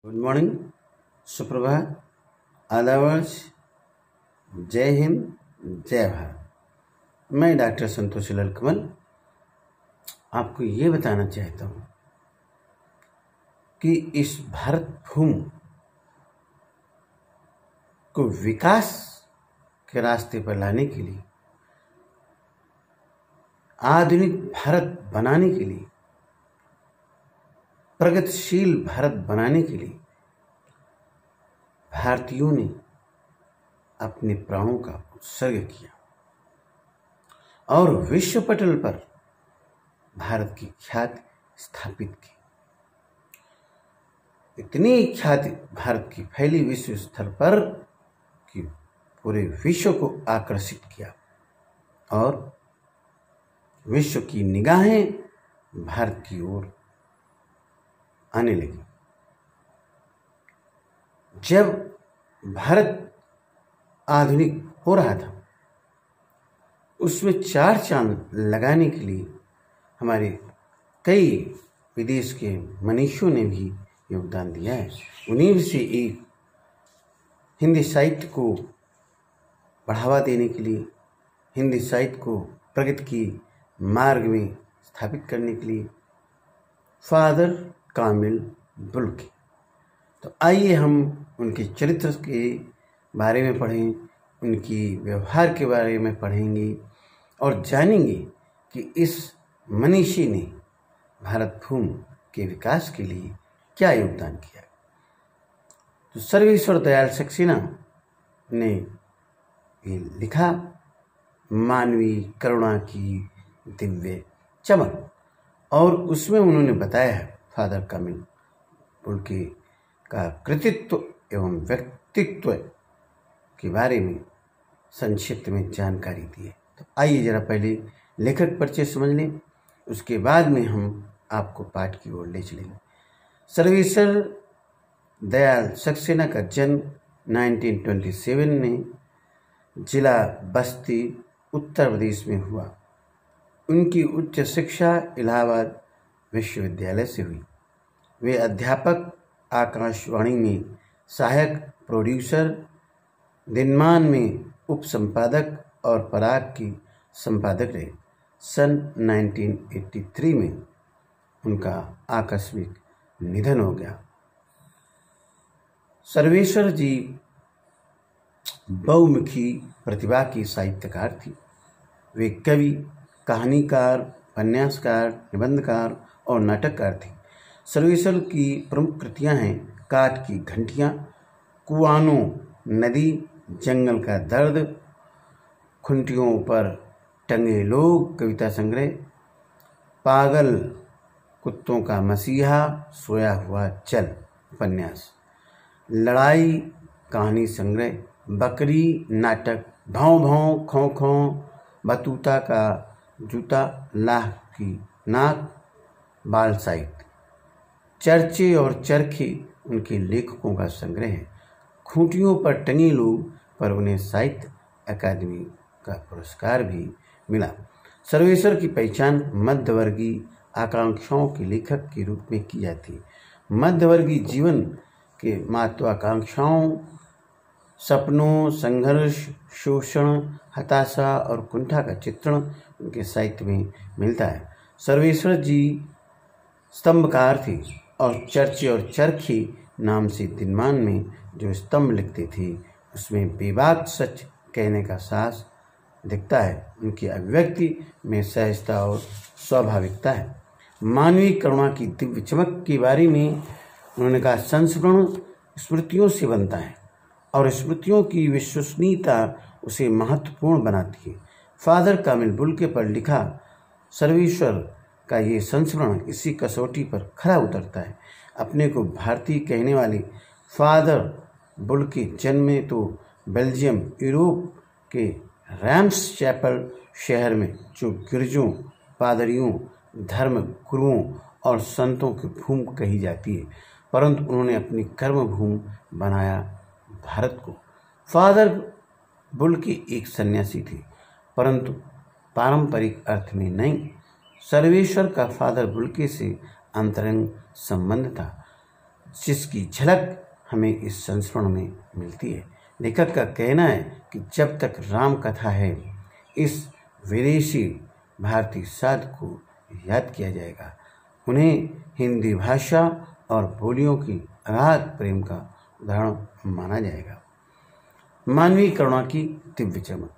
Good morning, सुप्रभात, आदावर्ष, जय हिंद, जय भारत। मैं डॉक्टर संतोष लाल कमल आपको ये बताना चाहता हूँ कि इस भारत भूमि को विकास के रास्ते पर लाने के लिए, आधुनिक भारत बनाने के लिए, प्रगतिशील भारत बनाने के लिए भारतीयों ने अपने प्राणों का उत्सर्ग किया और विश्व पटल पर भारत की ख्याति स्थापित की। इतनी ख्याति भारत की फैली विश्व स्तर पर कि पूरे विश्व को आकर्षित किया और विश्व की निगाहें भारत की ओर आने लगी। जब भारत आधुनिक हो रहा था, उसमें चार चांद लगाने के लिए हमारे कई विदेश के मनीषियों ने भी योगदान दिया है। उन्हीं से एक हिंदी साहित्य को बढ़ावा देने के लिए, हिंदी साहित्य को प्रगति की मार्ग में स्थापित करने के लिए फादर कामिल बुल्की। तो आइए हम उनके चरित्र के बारे में पढ़ें, उनकी व्यवहार के बारे में पढ़ेंगे और जानेंगे कि इस मनीषी ने भारत भूमि के विकास के लिए क्या योगदान किया। तो सर्वेश्वर दयाल सक्सेना ने ये लिखा, मानवीय करुणा की दिव्य चमक, और उसमें उन्होंने बताया है फादर कामिल बुल्की का कृतित्व एवं व्यक्तित्व के बारे में संक्षिप्त में जानकारी दी है। तो आइए जरा पहले लेखक परिचय समझ लें, उसके बाद में हम आपको पाठ की ओर ले चलेंगे। सर्वेश्वर दयाल सक्सेना का जन्म 1927 में जिला बस्ती उत्तर प्रदेश में हुआ। उनकी उच्च शिक्षा इलाहाबाद विश्वविद्यालय से हुई। वे अध्यापक, आकाशवाणी में सहायक प्रोड्यूसर, दिनमान में उप संपादक और पराग की संपादक रहे। सन 1983 में उनका आकस्मिक निधन हो गया। सर्वेश्वर जी बहुमुखी प्रतिभा की साहित्यकार थी। वे कवि, कहानीकार, उपन्यासकार, निबंधकार और नाटककार थे। सर्वेश्वर की प्रमुख कृतियां हैं काठ की घंटियां, कुआनो नदी, जंगल का दर्द, खुंटियों पर टंगे लोग कविता संग्रह, पागल कुत्तों का मसीहा, सोया हुआ चल उपन्यास, लड़ाई कहानी संग्रह, बकरी नाटक, भौं भौं खौं खौं, बतूता का जूता, लाह की नाक, बाल साहित्य, चर्चे और चरखे उनके लेखकों का संग्रह है। खूंटियों पर टंगे लोग पर उन्हें साहित्य अकादमी का पुरस्कार भी मिला। सर्वेश्वर की पहचान मध्यवर्गीय आकांक्षाओं के लेखक के रूप में की जाती है। मध्यवर्गीय जीवन के महत्वाकांक्षाओं, सपनों, संघर्ष, शोषण, हताशा और कुंठा का चित्रण उनके साहित्य में मिलता है। सर्वेश्वर जी स्तंभकार थे और चर्चे और चरखी नाम से दिनमान में जो स्तंभ लिखते थे उसमें बेबाक सच कहने का साहस दिखता है। उनकी अभिव्यक्ति में सहजता और स्वाभाविकता है। मानवीय करुणा की दिव्य चमक के बारे में उन्होंने कहा, संस्मरण स्मृतियों से बनता है और स्मृतियों की विश्वसनीयता उसे महत्वपूर्ण बनाती है। फादर कामिल बुल्की पर लिखा सर्वेश्वर का ये संस्मरण इसी कसौटी पर खरा उतरता है। अपने को भारतीय कहने वाले फादर बुल्की जन्मे तो बेल्जियम यूरोप के रैम्स चैपल शहर में, जो गिरजों, पादरियों, धर्म गुरुओं और संतों की भूमि कही जाती है, परंतु उन्होंने अपनी कर्म भूमि बनाया भारत को। फादर बुल्की एक सन्यासी थे, परंतु पारंपरिक अर्थ में नहीं। सर्वेश्वर का फादर बुल्की से अंतरंग संबंध था। जिसकी झलक हमें इस संस्मरण में मिलती है। लेखक का कहना है कि जब तक राम कथा है, इस विदेशी भारतीय साधु को याद किया जाएगा। उन्हें हिंदी भाषा और बोलियों की अगाध प्रेम का उदाहरण माना जाएगा। मानवीय करुणा की दिव्य चमक।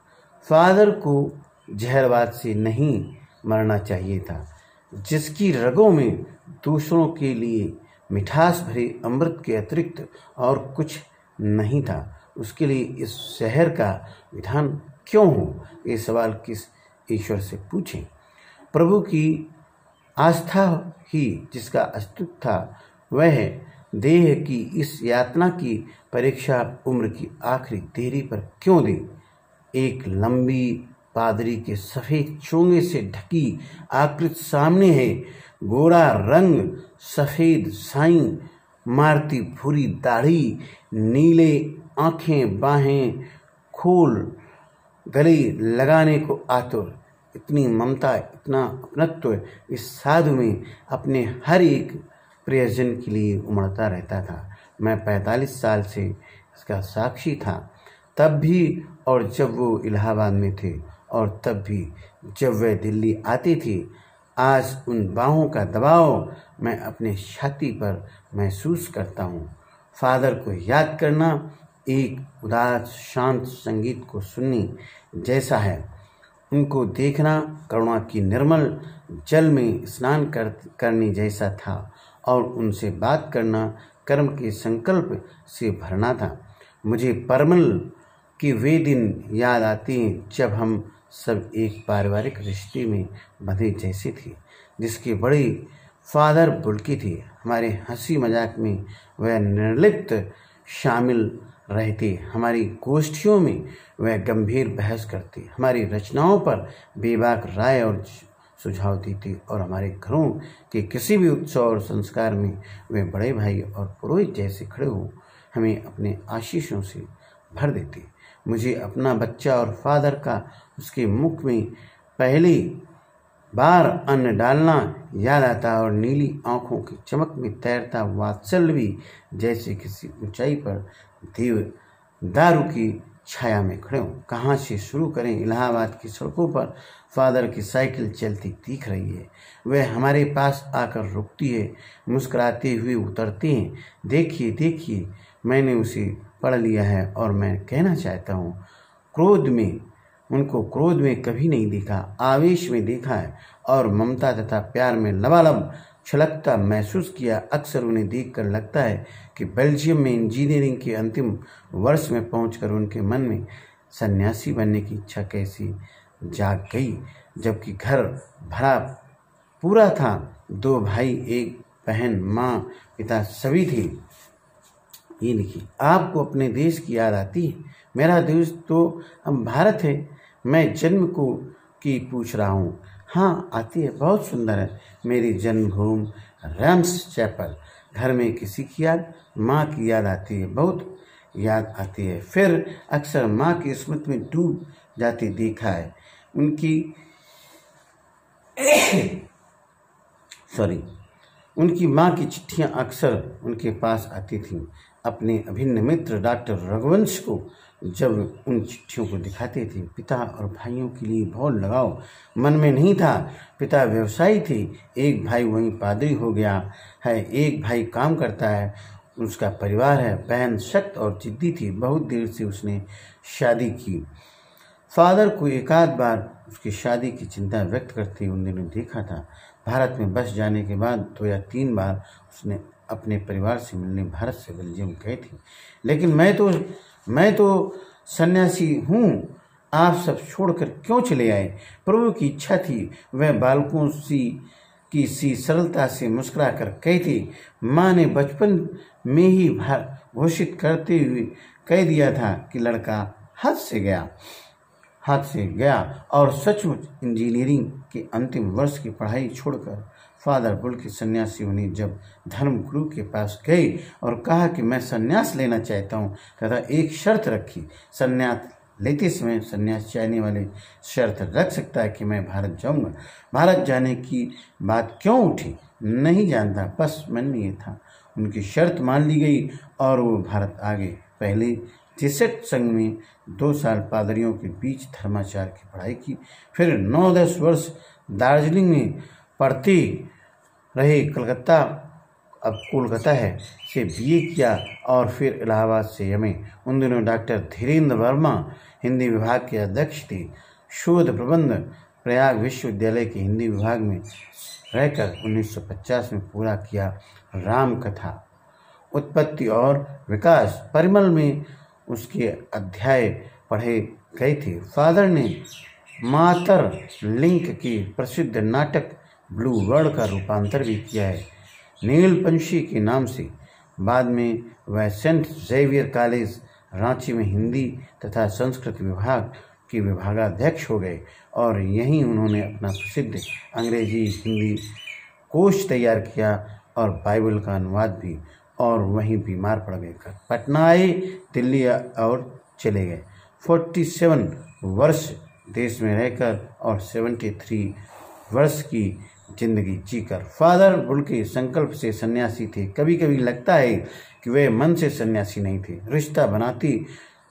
फादर को जहरबाद से नहीं मरना चाहिए था, जिसकी रगों में दूसरों के लिए मिठास भरे अमृत के अतिरिक्त और कुछ नहीं था, उसके लिए इस शहर का विधान क्यों हो? ये सवाल किस ईश्वर से पूछें? प्रभु की आस्था ही जिसका अस्तित्व था, वह देह की इस यातना की परीक्षा उम्र की आखिरी देरी पर क्यों दे? एक लंबी पादरी के सफ़ेद चोंगे से ढकी आकृति सामने है। गोरा रंग, सफ़ेद साईं, मारती भूरी दाढ़ी, नीले आँखें, बाहें खोल गले लगाने को आतुर। इतनी ममता, इतना अपनत्व इस साधु में अपने हर एक प्रियजन के लिए उमड़ता रहता था। मैं 45 साल से इसका साक्षी था, तब भी और जब वो इलाहाबाद में थे, और तब भी जब वह दिल्ली आते थे। आज उन बाहों का दबाव मैं अपने छाती पर महसूस करता हूँ। फादर को याद करना एक उदास शांत संगीत को सुनने जैसा है। उनको देखना करुणा की निर्मल जल में स्नान करने जैसा था, और उनसे बात करना कर्म के संकल्प से भरना था। मुझे परमल के वे दिन याद आते हैं जब हम सब एक पारिवारिक रिश्ते में बंधे जैसे थे, जिसके बड़े फादर बुल्की थे। हमारे हंसी मजाक में वह निर्लिप्त शामिल रहते, हमारी गोष्ठियों में वह गंभीर बहस करते, हमारी रचनाओं पर बेबाक राय और सुझाव देते, और हमारे घरों के किसी भी उत्सव और संस्कार में वे बड़े भाई और पुरोहित जैसे खड़े हो हमें अपने आशीषों से भर देते। मुझे अपना बच्चा और फादर का उसके मुख में पहली बार अन्न डालना याद आता, और नीली आंखों की चमक में तैरता वात्सल्य भी जैसे किसी ऊंचाई पर देवदारू की छाया में खड़े हों। कहाँ से शुरू करें? इलाहाबाद की सड़कों पर फादर की साइकिल चलती दिख रही है। वह हमारे पास आकर रुकती है, मुस्कुराते हुए उतरते हैं। देखिए देखिए, मैंने उसे पढ़ लिया है, और मैं कहना चाहता हूँ, उनको क्रोध में कभी नहीं देखा, आवेश में देखा है, और ममता तथा प्यार में लबालब छलकता महसूस किया। अक्सर उन्हें देखकर लगता है कि बेल्जियम में इंजीनियरिंग के अंतिम वर्ष में पहुंचकर उनके मन में सन्यासी बनने की इच्छा कैसी जाग गई, जबकि घर भरा पूरा था। 2 भाई, 1 बहन, माँ, पिता सभी थे। ये लिखिए, आपको अपने देश की याद आती है? मेरा देश तो अब भारत है। मैं जन्म की पूछ रहा हूँ। हाँ, आती है, बहुत सुंदर है। मेरी जन्मभूमि रैम्स चैपल। घर में किसी की याद? माँ की याद आती है, बहुत याद आती है। फिर अक्सर माँ की स्मृति में डूब जाती देखा है। उनकी माँ की चिट्ठियाँ अक्सर उनके पास आती थीं। अपने अभिन्न मित्र डॉक्टर रघुवंश को जब उन चिट्ठियों को दिखाते थे, पिता और भाइयों के लिए बहुत लगाव मन में नहीं था। पिता व्यवसायी थे, एक भाई वहीं पादरी हो गया है, एक भाई काम करता है, उसका परिवार है। बहन सख्त और जिद्दी थी, बहुत देर से उसने शादी की। फादर को एकाध बार उसकी शादी की चिंता व्यक्त करते उन दिनों देखा था। भारत में बस जाने के बाद 2 या 3 बार उसने अपने परिवार से मिलने भारत से बेल्जियम गए थे। लेकिन मैं तो सन्यासी हूँ, आप सब छोड़कर क्यों चले आए? प्रभु की इच्छा थी। वह बालकों की सी सरलता से मुस्कुरा कर कहती। माँ ने बचपन में ही घोषित करते हुए कह दिया था कि लड़का हाथ से गया, और सचमुच इंजीनियरिंग के अंतिम वर्ष की पढ़ाई छोड़कर फादर बुल्की सन्यासी उन्हें जब धर्मगुरु के पास गए और कहा कि मैं सन्यास लेना चाहता हूँ तथा एक शर्त रखी। सन्यास लेते समय सन्यास चाहने वाले शर्त रख सकता है कि मैं भारत जाऊँगा। भारत जाने की बात क्यों उठी नहीं जानता, बस मन में ये था। उनकी शर्त मान ली गई और वो भारत आ गए। पहले जेसुइट संघ में 2 साल पादरियों के बीच धर्माचार की पढ़ाई की, फिर 9-10 वर्ष दार्जिलिंग में पढ़ते रहे। कलकत्ता, अब कोलकाता है, से बीए किया और फिर इलाहाबाद से एमए। उन दिनों डॉक्टर धीरेन्द्र वर्मा हिंदी विभाग के अध्यक्ष थे। शोध प्रबंध प्रयाग विश्वविद्यालय के हिंदी विभाग में रहकर 1950 में पूरा किया। रामकथा, उत्पत्ति और विकास, परिमल में उसके अध्याय पढ़े गए थे। फादर ने मातर लिंक के प्रसिद्ध नाटक ब्लू बर्ड का रूपांतर भी किया है नीलपंछी के नाम से। बाद में वह सेंट जेवियर कॉलेज रांची में हिंदी तथा संस्कृत विभाग के विभागाध्यक्ष हो गए और यहीं उन्होंने अपना प्रसिद्ध अंग्रेजी हिंदी कोश तैयार किया और बाइबल का अनुवाद भी, और वहीं बीमार पड़ गए। पटना आए, दिल्ली और चले गए। 47 वर्ष देश में रहकर और 73 वर्ष की जिंदगी जीकर फादर बुल के संकल्प से सन्यासी थे। कभी कभी लगता है कि वे मन से सन्यासी नहीं थे, रिश्ता बनाते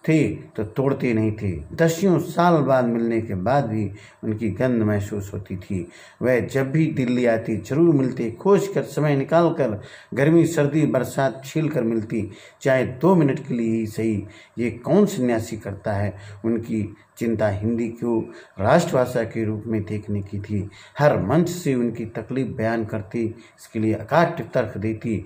थे तो तोड़ते नहीं थे। 10 साल बाद मिलने के बाद भी उनकी गंध महसूस होती थी। वह जब भी दिल्ली आती जरूर मिलते, खोज कर समय निकाल कर, गर्मी सर्दी बरसात छील कर मिलती, चाहे 2 मिनट के लिए ही सही। ये कौन सन्यासी करता है? उनकी चिंता हिंदी को राष्ट्रभाषा के रूप में देखने की थी। हर मंच से उनकी तकलीफ बयान करती, इसके लिए अकाट्य तर्क देती।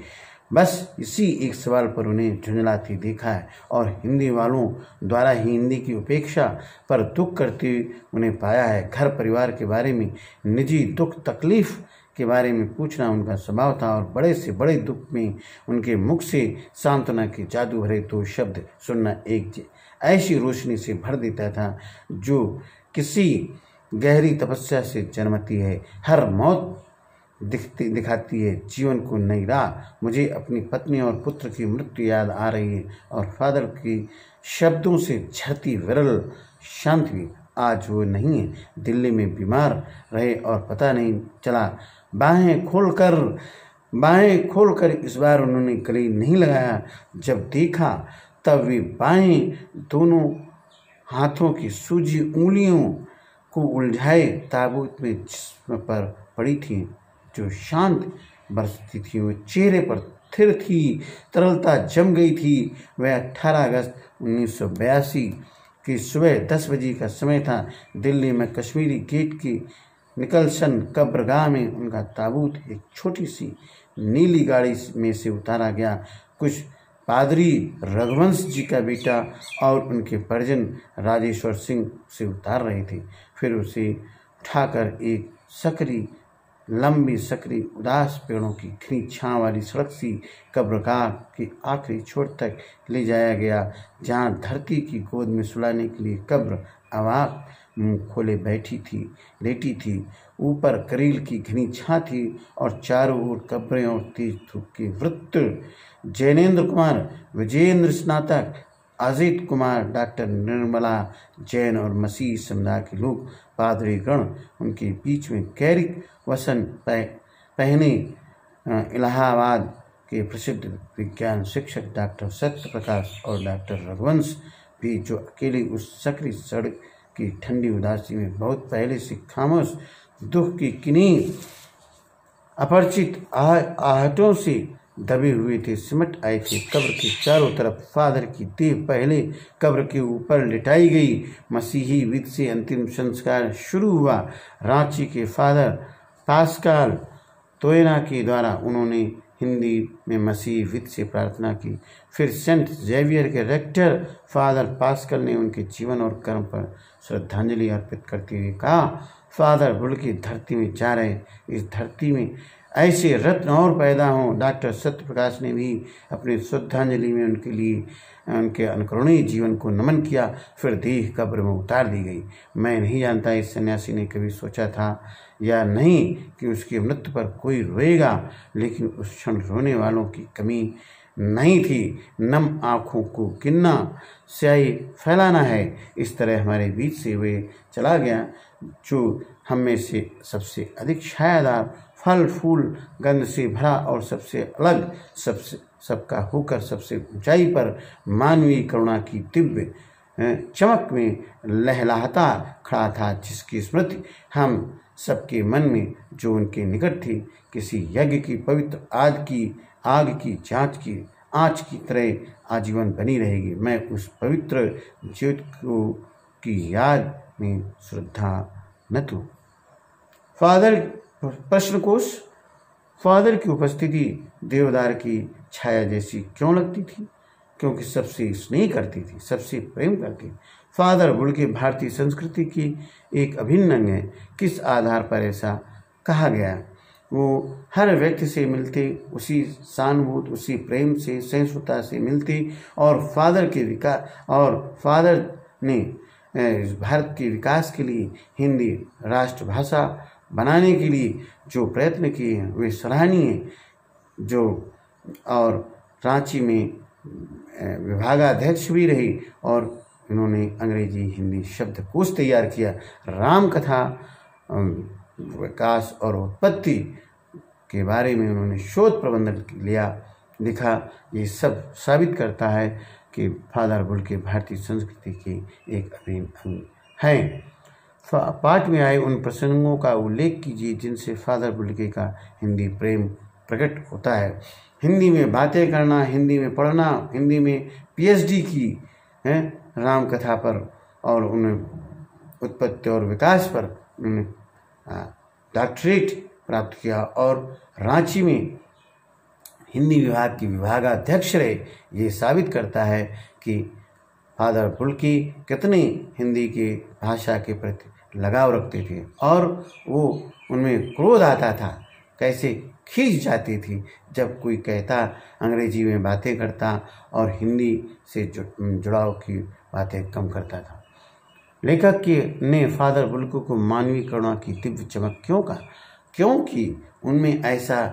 बस इसी एक सवाल पर उन्हें झुंझलाती देखा है और हिंदी वालों द्वारा ही हिंदी की उपेक्षा पर दुख करते उन्हें पाया है। घर परिवार के बारे में, निजी दुख तकलीफ के बारे में पूछना उनका स्वभाव था और बड़े से बड़े दुख में उनके मुख से सांत्वना के जादू भरे 2 शब्द सुनना एक ऐसी रोशनी से भर देता था जो किसी गहरी तपस्या से जन्मती है। हर मौत दिखाती है जीवन को नई राह। मुझे अपनी पत्नी और पुत्र की मृत्यु याद आ रही है और फादर के शब्दों से झरती विरल शांति। आज वो नहीं है, दिल्ली में बीमार रहे और पता नहीं चला। बाहें खोलकर इस बार उन्होंने गले नहीं लगाया। जब देखा तब वे बाएं दोनों हाथों की सूजी उंगलियों को उलझाए ताबूत में जिस्म पर पड़ी थी जो शांत बरसती थी। वो चेहरे पर स्थिर थी, तरलता जम गई थी। वह 18 अगस्त 1982 की सुबह 10 बजे का समय था। दिल्ली में कश्मीरी गेट की निकलसन कब्रगाह में उनका ताबूत एक छोटी सी नीली गाड़ी में से उतारा गया। कुछ पादरी रघुवंश जी का बेटा और उनके परिजन राजेश्वर सिंह से उतार रहे थे। फिर उसे उठाकर एक लंबी सकरी उदास पेड़ों की घनी छांव वाली सड़क सी कब्रगाह के आखिरी छोर तक ले जाया गया, जहां धरती की गोद में सुलाने के लिए कब्र अवाक मुंह खोले लेटी थी। ऊपर करील की घनी छां थी और चारों ओर कब्रें और तेज धूप के वृत्त। जैनेन्द्र कुमार, विजयेंद्र स्नातक, अजित कुमार, डॉक्टर निर्मला जैन और मसीह समुदाय के लोग, पादरी गण, उनके बीच में कैरिक वसन पहने इलाहाबाद के प्रसिद्ध विज्ञान शिक्षक डॉक्टर सत्य प्रकाश और डॉक्टर रघुवंश भी, जो अकेले उस सकरी सड़क की ठंडी उदासी में बहुत पहले से खामोश दुख की किन्हीं अपरिचित आहटों से दबे हुए थे, सिमट आए थे। कब्र के चारों तरफ फादर की देह पहले कब्र के ऊपर लिटाई गई। मसीही विधि से अंतिम संस्कार शुरू हुआ। रांची के फादर पास्कल तोयना के द्वारा उन्होंने हिंदी में मसीही विधि से प्रार्थना की। फिर सेंट जेवियर के रेक्टर फादर पास्कल ने उनके जीवन और कर्म पर श्रद्धांजलि अर्पित करते हुए कहा, फादर बुल की धरती में जा रहे, इस धरती में ऐसे रत्न और पैदा हों। डॉक्टर सत्य प्रकाश ने भी अपनी श्रद्धांजलि में उनके अनुकरणीय जीवन को नमन किया। फिर देह कब्र में उतार दी गई। मैं नहीं जानता इस सन्यासी ने कभी सोचा था या नहीं कि उसकी मृत्यु पर कोई रोएगा, लेकिन उस क्षण रोने वालों की कमी नहीं थी। नम आँखों को गिनना, स्याही फैलाना है। इस तरह हमारे बीच से वे चला गया जो हम में से सबसे अधिक छायादार फल फूल गंध से भरा और सबसे अलग, सबका होकर सबसे ऊंचाई पर मानवीय करुणा की दिव्य चमक में लहलहाता खड़ा था, जिसकी स्मृति हम सबके मन में जो उनके निकट थी किसी यज्ञ की पवित्र आग की आँच की तरह आजीवन बनी रहेगी। मैं उस पवित्र ज्योति की याद में श्रद्धा न तू। फादर प्रश्नकोश। फादर की उपस्थिति देवदार की छाया जैसी क्यों लगती थी? क्योंकि सबसे स्नेह करती थी, सबसे प्रेम करती। फादर बुल्के भारतीय संस्कृति की एक अभिन्न अंग है। किस आधार पर ऐसा कहा गया? वो हर व्यक्ति से मिलते, उसी सहानुभूति, उसी प्रेम से, सहिष्णुता से मिलती और फादर ने भारत के विकास के लिए हिंदी राष्ट्रभाषा बनाने के लिए जो प्रयत्न किए हैं वे सराहनीय हैं। और रांची में विभागाध्यक्ष भी रही और इन्होंने अंग्रेजी हिंदी शब्दकोश तैयार किया। राम कथा विकास और उत्पत्ति के बारे में उन्होंने शोध प्रबंध लिखा। ये सब साबित करता है कि फादर बुल्के भारतीय संस्कृति के एक अभिन्न अंग हैं। पाठ में आए उन प्रसंगों का उल्लेख कीजिए जिनसे फादर बुल्के का हिंदी प्रेम प्रकट होता है। हिंदी में बातें करना, हिंदी में पढ़ना, हिंदी में पीएचडी की है राम कथा पर और उन्हें उत्पत्ति और विकास पर उन्होंने डॉक्टरेट प्राप्त किया और रांची में हिंदी विभाग की विभागाध्यक्ष रहे। ये साबित करता है कि फादर बुल्के कितने हिंदी के भाषा के प्रति लगाव रखते थे और वो उनमें क्रोध आता था, कैसे खींच जाती थी जब कोई कहता अंग्रेजी में बातें करता और हिंदी से जुड़ाव की बातें कम करता था। लेखक ने फादर बुल्के को मानवीय करुणा की दिव्य चमक क्यों कहा? क्योंकि उनमें ऐसा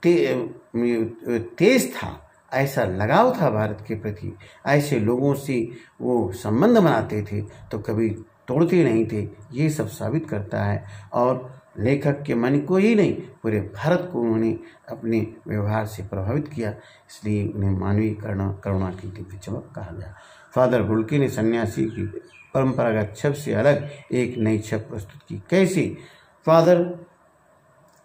तेज था, ऐसा लगाव था भारत के प्रति, ऐसे लोगों से वो संबंध बनाते थे तो कभी तोड़ते नहीं थे। ये सब साबित करता है और लेखक के मन को ही नहीं पूरे भारत को उन्होंने अपने व्यवहार से प्रभावित किया, इसलिए उन्हें मानवीय करुणा की दिव्य चमक कहा गया। फादर बुल्के ने सन्यासी की परंपरागत छप से अलग एक नई छप प्रस्तुत की। कैसे? फादर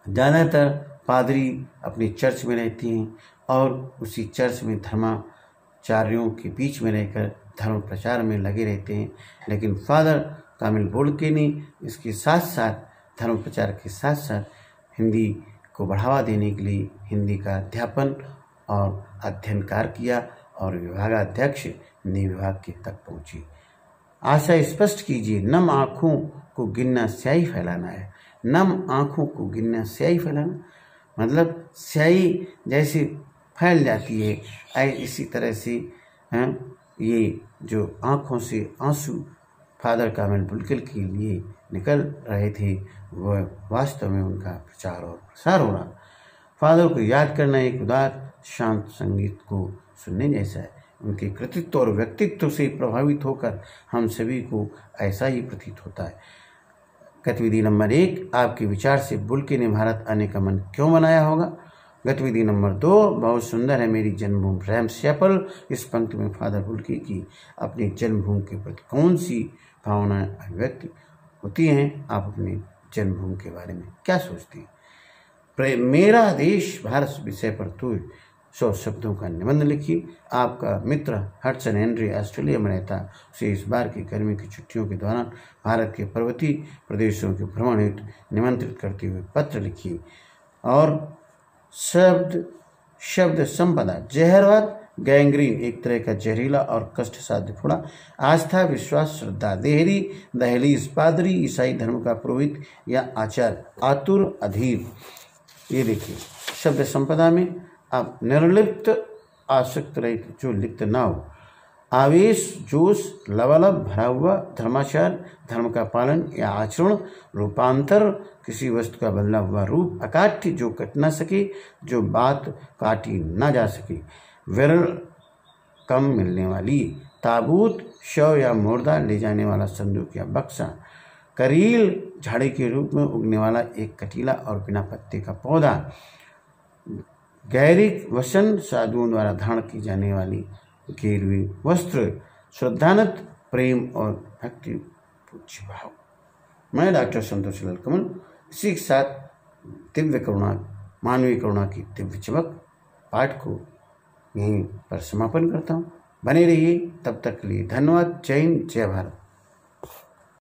ज़्यादातर पादरी अपनी चर्च में रहते हैं और उसी चर्च में धर्माचार्यों के बीच में रहकर धर्म प्रचार में लगे रहते हैं, लेकिन फादर कामिल बुल्के ने इसके साथ साथ धर्म प्रचार के साथ साथ हिंदी को बढ़ावा देने के लिए हिंदी का अध्यापन और अध्ययन कार्य किया और विभागाध्यक्ष हिंदी विभाग के तक पहुंची। आशा स्पष्ट कीजिए। नम आँखों को गिनना स्याही फैलाना है। नम आँखों को गिनना स्याही फैलाना मतलब स्याही जैसे फैल जाती है, इसी तरह से ये जो आँखों से आंसू फादर कामिल बुल्के के लिए निकल रहे थे वह वास्तव में उनका प्रचार और प्रसार हो रहा। फादर को याद करना एक उदार शांत संगीत को सुनने जैसा है। उनके कृतित्व और व्यक्तित्व से प्रभावित होकर हम सभी को ऐसा ही प्रतीत होता है। गतिविधि नंबर 1, आपके विचार से बुल्के ने भारत आने का मन क्यों बनाया होगा? गतिविधि नंबर 2, बहुत सुंदर है मेरी जन्मभूमि रैम्स चैपल। इस पंक्ति में फादर बुल्के की अपनी जन्मभूमि के प्रति कौन सी भावनाएं अभिव्यक्त होती हैं? आप अपनी जन्मभूमि के बारे में क्या सोचती हैं? मेरा देश भारत विषय पर तो 100 शब्दों का निबंध लिखिए। आपका मित्र हडसन हेनरी ऑस्ट्रेलिया में रहता, उसे इस बार की गर्मी की छुट्टियों के दौरान भारत के पर्वतीय प्रदेशों के भ्रमण हेतु निमंत्रित करते हुए पत्र लिखिए। और शब्द संपदा। जहरवाद गैंग्रीन एक तरह का जहरीला और कष्ट साध्य फोड़ा। आस्था, विश्वास, श्रद्धा। देहरी दहलीज पादरी, ईसाई धर्म का पुरोहित या आचार्य। आतुर, अधीर। ये देखिए शब्द संपदा में आप निर्लिप्त, आसक्त रहित, जो लिप्त ना हो। आवेश, जोश, लबालब भरा हुआ। धर्माचार, धर्म का पालन या आचरण। रूपांतर, किसी वस्तु का बदला हुआ रूप। अकाट्य, जो कट ना सके, जो बात काटी ना जा सके। विरल, कम मिलने वाली। ताबूत, शव या मुर्दा ले जाने वाला संदूक या बक्सा। करील झाड़ी के रूप में उगने वाला एक कटीला और बिना पत्ते का पौधा, गैरिक वसन साधुओं द्वारा धारण की जाने वाली गेरुए वस्त्र, श्रद्धानत प्रेम और भक्ति पूज्य भाव। मैं डॉक्टर संतोष लाल कमल इसी के साथ दिव्य करुणा, मानवीय करुणा की दिव्य चमक पाठ को यहीं पर समापन करता हूँ। बने रहिए, तब तक के लिए धन्यवाद। जय हिंद, जय भारत।